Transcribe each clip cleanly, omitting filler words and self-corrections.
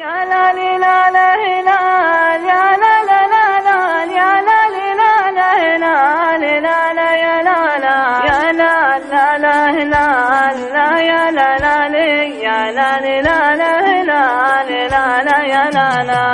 يا لا لا لا لا يا لا لا لا لا يا لا لا لا لا لا يا لا لا يا لا لا لا لا يا لا لا يا لا لا لا لا يا لا لا.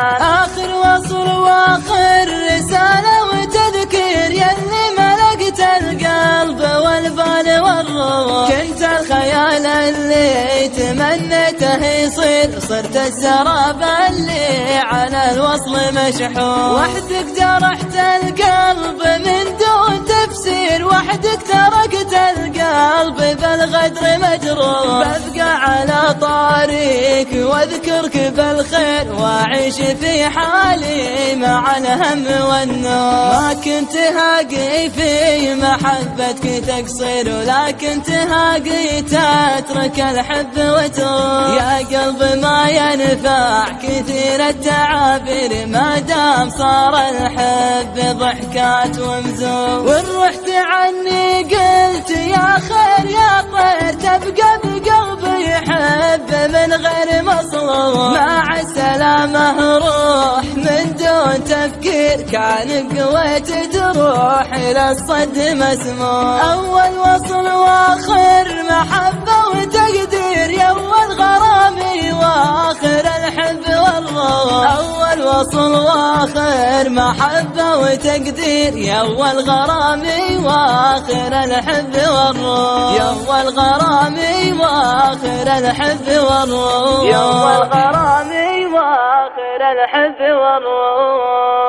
آخر وصل وآخر رسالة وتذكير يلي ملكت القلب والبال والروح. كنت الخيال اللي تمنيته يصير، صرت السراب اللي على الوصل مشحون. وحدك جرحت القلب من دون تفسير، وحدك تركت القلب بالغدر مجروح. ببقى على طريق واذكرك بالخير، واعيش في حالي مع الهم والنور. ما كنت هاقي في محبتك تقصير، ولكن تهاقي تترك الحب وتروح. يا قلب ما ينفع كثير التعابير، ما دام صار الحب ضحكات ومزور. وان رحت عني قلت يا خير يا طير، تبقى بقلبي يحب من غير مصلوب. مع السلامة روح من دون تفكير، كان بقويت تروح إلى الصد مسموم. أول وصل وآخر محبة وتقدير، يا أول غرامي وآخر الحب والروح. أول وصل وآخر محبة وتقدير، يا أول غرامي وآخر الحب والروح. يا أول غرامي وآخر الحب والروح. يا أول غرامي وآخر الحب والروح.